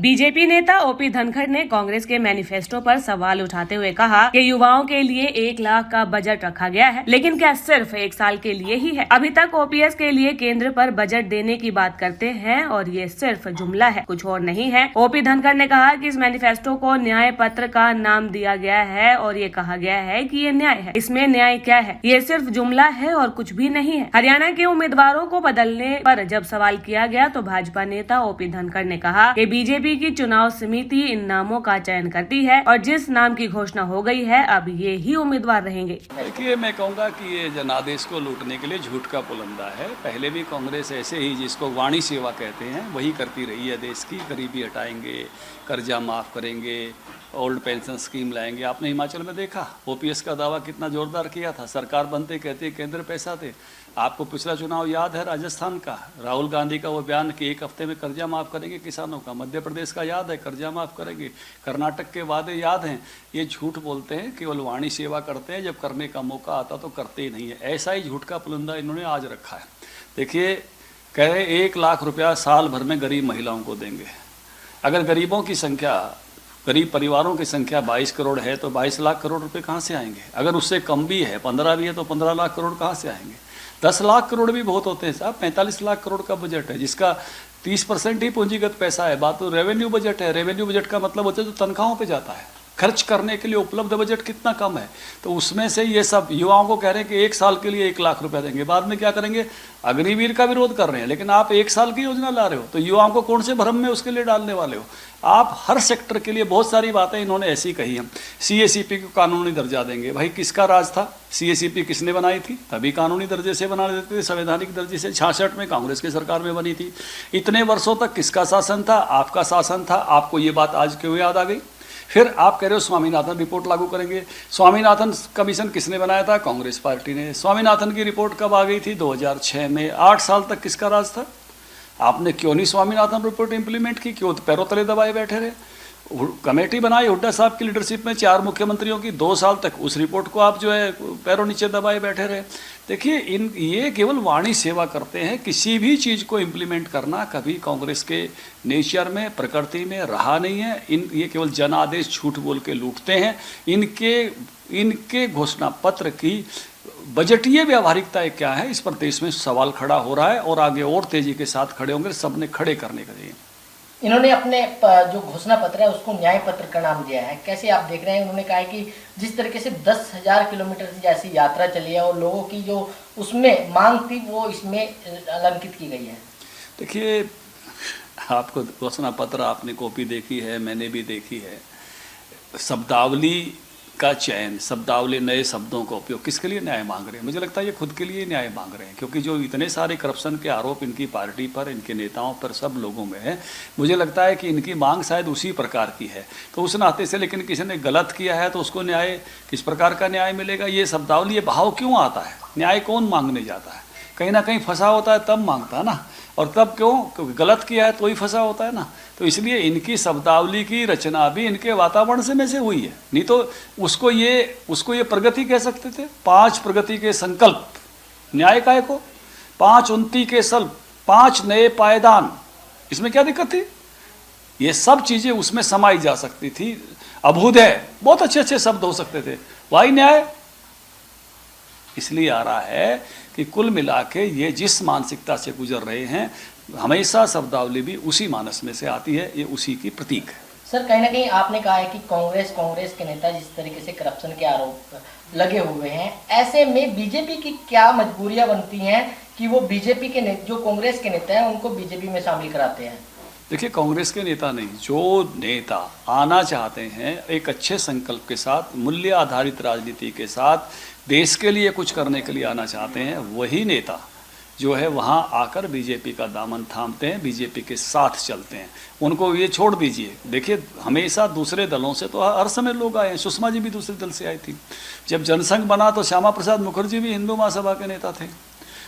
BJP नेता OP Dhankhar ने कांग्रेस के मैनिफेस्टो पर सवाल उठाते हुए कहा कि युवाओं के लिए 1 लाख का बजट रखा गया है, लेकिन क्या सिर्फ 1 साल के लिए ही है? अभी तक ओपीएस के लिए केंद्र पर बजट देने की बात करते हैं और ये सिर्फ जुमला है, कुछ और नहीं है। ओपी धनखड़ ने कहा कि इस मैनिफेस्टो को न्याय पत्र का नाम दिया गया है और ये कहा गया है कि ये न्याय है। इसमें न्याय क्या है? ये सिर्फ जुमला है और कुछ भी नहीं है। हरियाणा के उम्मीदवारों को बदलने पर जब सवाल किया गया तो भाजपा नेता ओपी धनखड़ ने कहा कि बीजेपी की चुनाव समिति इन नामों का चयन करती है और जिस नाम की घोषणा हो गई है अब ये ही उम्मीदवार रहेंगे। देखिए, मैं कहूँगा कि ये जनादेश को लूटने के लिए झूठ का पुलंदा है। पहले भी कांग्रेस ऐसे ही, जिसको वाणी सेवा कहते हैं, वही करती रही है। देश की गरीबी हटाएंगे, कर्जा माफ़ करेंगे, ओल्ड पेंशन स्कीम लाएंगे। आपने हिमाचल में देखा ओपीएस का दावा कितना जोरदार किया था। सरकार बनते कहते केंद्र पैसा थे। आपको पिछला चुनाव याद है राजस्थान का, राहुल गांधी का वो बयान कि 1 हफ्ते में कर्जा माफ़ करेंगे किसानों का। मध्य प्रदेश का याद है, कर्जा माफ़ करेंगे। कर्नाटक के वादे याद हैं। ये झूठ बोलते हैं, केवल वाणी सेवा करते हैं, जब करने का मौका आता तो करते ही नहीं है। ऐसा ही झूठ का पुलंदा इन्होंने आज रखा है। देखिए, कह रहे 1 लाख रुपया साल भर में गरीब महिलाओं को देंगे। अगर गरीबों की संख्या, गरीब परिवारों की संख्या 22 करोड़ है तो 22 लाख करोड़ रुपए कहाँ से आएंगे? अगर उससे कम भी है, 15 भी है, तो 15 लाख करोड़ कहाँ से आएंगे? 10 लाख करोड़ भी बहुत होते हैं साहब। 45 लाख करोड़ का बजट है, जिसका 30% ही पूंजीगत पैसा है। बात तो रेवेन्यू बजट है। रेवेन्यू बजट का मतलब होता है जो तनख्वाहों पे जाता है। खर्च करने के लिए उपलब्ध बजट कितना कम है। तो उसमें से ये सब युवाओं को कह रहे हैं कि 1 साल के लिए 1 लाख रुपया देंगे। बाद में क्या करेंगे? अग्निवीर का विरोध कर रहे हैं, लेकिन आप 1 साल की योजना ला रहे हो, तो युवाओं को कौन से भ्रम में उसके लिए डालने वाले हो? आप हर सेक्टर के लिए बहुत सारी बातें इन्होंने ऐसी कही हैं। सीएसीपी को कानूनी दर्जा देंगे। भाई, किसका राज था? सीएसीपी किसने बनाई थी? तभी कानूनी दर्जे से बना देते थे, संवैधानिक दर्जे से। 66 में कांग्रेस की सरकार में बनी थी। इतने वर्षों तक किसका शासन था? आपका शासन था। आपको ये बात आज क्यों याद आ गई? फिर आप कह रहे हो स्वामीनाथन रिपोर्ट लागू करेंगे। स्वामीनाथन कमीशन किसने बनाया था? कांग्रेस पार्टी ने। स्वामीनाथन की रिपोर्ट कब आ गई थी? 2006 में। 8 साल तक किसका राज था? आपने क्यों नहीं स्वामीनाथन रिपोर्ट इंप्लीमेंट की? क्यों पैरों तले दबाए बैठे रहे? कमेटी बनाई हुड्डा साहब की लीडरशिप में 4 मुख्यमंत्रियों की, 2 साल तक उस रिपोर्ट को आप जो है पैरों नीचे दबाए बैठे रहे। देखिए, ये केवल वाणी सेवा करते हैं। किसी भी चीज़ को इम्प्लीमेंट करना कभी कांग्रेस के नेचर में, प्रकृति में रहा नहीं है। ये केवल जनादेश झूठ बोल के लूटते हैं। इनके घोषणा पत्र की बजटीय व्यावहारिकता क्या है, इस पर देश में सवाल खड़ा हो रहा है और आगे और तेजी के साथ खड़े होंगे। सबने खड़े करने का चाहिए। इन्होंने अपने जो घोषणा पत्र है उसको न्याय पत्र का नाम दिया है। कैसे आप देख रहे हैं? उन्होंने कहा है कि जिस तरीके से 10,000 किलोमीटर जैसी यात्रा चली है और लोगों की जो उसमें मांग थी वो इसमें अलंकित की गई है। देखिए, आपको घोषणा पत्र, आपने कॉपी देखी है, मैंने भी देखी है। शब्दावली का चयन, शब्दावली, नए शब्दों का उपयोग, किसके लिए न्याय मांग रहे हैं? मुझे लगता है ये खुद के लिए न्याय मांग रहे हैं, क्योंकि जो इतने सारे करप्शन के आरोप इनकी पार्टी पर, इनके नेताओं पर, सब लोगों में है। मुझे लगता है कि इनकी मांग शायद उसी प्रकार की है। तो उस नाते से, लेकिन किसी ने गलत किया है तो उसको न्याय, किस प्रकार का न्याय मिलेगा? ये शब्दावली, ये भाव क्यों आता है? न्याय कौन मांगने जाता है? कहीं ना कहीं फंसा होता है तब मांगता है ना। और तब क्यों? क्योंकि गलत किया है तो ही फंसा होता है ना। तो इसलिए इनकी शब्दावली की रचना भी इनके वातावरण से में से हुई है। नहीं तो उसको ये प्रगति कह सकते थे। 5 प्रगति के संकल्प, न्याय काय को, 5 उन्नति के सल्प, 5 नए पायदान, इसमें क्या दिक्कत थी? ये सब चीज़ें उसमें समाई जा सकती थी। अभ्युदय, बहुत अच्छे अच्छे शब्द हो सकते थे। वही न्याय इसलिए आ रहा है कि कुल मिला के ये जिस मानसिकता से गुजर रहे हैं, हमेशा शब्दावली भी उसी मानस में से आती है। ये उसी की प्रतीक है। सर, कहीं ना कहीं आपने कहा है कि कांग्रेस के नेता जिस तरीके से करप्शन के आरोप लगे हुए हैं, ऐसे में बीजेपी की क्या मजबूरियां बनती हैं कि वो बीजेपी के जो कांग्रेस के नेता हैं उनको बीजेपी में शामिल कराते हैं? देखिए, कांग्रेस के नेता नहीं, जो नेता आना चाहते हैं एक अच्छे संकल्प के साथ, मूल्य आधारित राजनीति के साथ, देश के लिए कुछ करने के लिए आना चाहते हैं, वही नेता जो है वहाँ आकर बीजेपी का दामन थामते हैं, बीजेपी के साथ चलते हैं। उनको ये छोड़ दीजिए। देखिए, हमेशा दूसरे दलों से तो हर समय लोग आए हैं। सुषमा जी भी दूसरे दल से आई थी। जब जनसंघ बना तो श्यामा प्रसाद मुखर्जी भी हिंदू महासभा के नेता थे।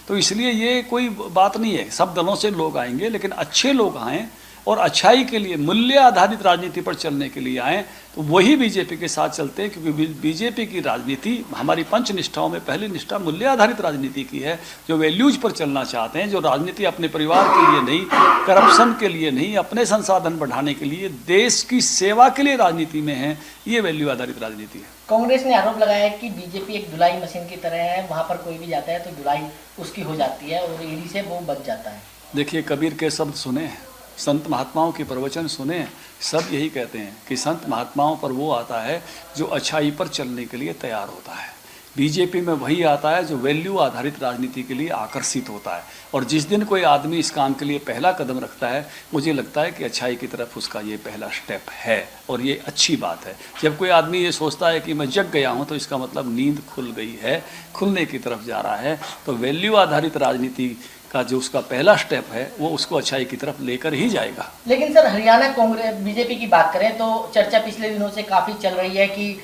तो इसलिए ये कोई बात नहीं है, सब दलों से लोग आएंगे, लेकिन अच्छे लोग आएँ, और अच्छाई के लिए, मूल्य आधारित राजनीति पर चलने के लिए आएँ तो वही बीजेपी के साथ चलते हैं, क्योंकि बीजेपी की राजनीति, हमारी पंच निष्ठाओं में पहली निष्ठा मूल्य आधारित राजनीति की है, जो वैल्यूज पर चलना चाहते हैं, जो राजनीति अपने परिवार के लिए नहीं, करप्शन के लिए नहीं, अपने संसाधन बढ़ाने के लिए, देश की सेवा के लिए राजनीति में है, ये वैल्यू आधारित राजनीति है। कांग्रेस ने आरोप लगाया है कि बीजेपी एक धुलाई मशीन की तरह है, वहां पर कोई भी जाता है तो धुलाई उसकी हो जाती है और ईडी से वो बच जाता है। देखिए, कबीर के शब्द सुने हैं, संत महात्माओं के प्रवचन सुने, सब यही कहते हैं कि संत महात्माओं पर वो आता है जो अच्छाई पर चलने के लिए तैयार होता है। बीजेपी में वही आता है जो वैल्यू आधारित राजनीति के लिए आकर्षित होता है। और जिस दिन कोई आदमी इस काम के लिए पहला कदम रखता है, मुझे लगता है कि अच्छाई की तरफ उसका ये पहला स्टेप है और ये अच्छी बात है। जब कोई आदमी ये सोचता है कि मैं जग गया हूँ, तो इसका मतलब नींद खुल गई है, खुलने की तरफ जा रहा है। तो वैल्यू आधारित राजनीति का जो उसका पहला स्टेप है, वो उसको अच्छाई की तरफ लेकर ही जाएगा। लेकिन सर, हरियाणा कांग्रेस बीजेपी की बात करें तो चर्चा पिछले दिनों से काफी चल रही है कि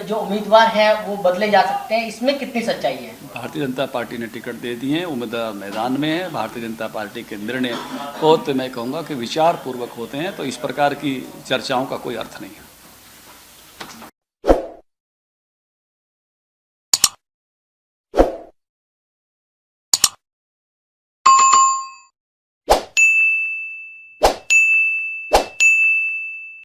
जो उम्मीदवार हैं वो बदले जा सकते हैं, इसमें कितनी सच्चाई है? भारतीय जनता पार्टी ने टिकट दे दिए हैं, उम्मीदवार मैदान में है। भारतीय जनता पार्टी के निर्णय बहुत, मैं कहूँगा कि विचार पूर्वक होते हैं, तो इस प्रकार की चर्चाओं का कोई अर्थ नहीं है।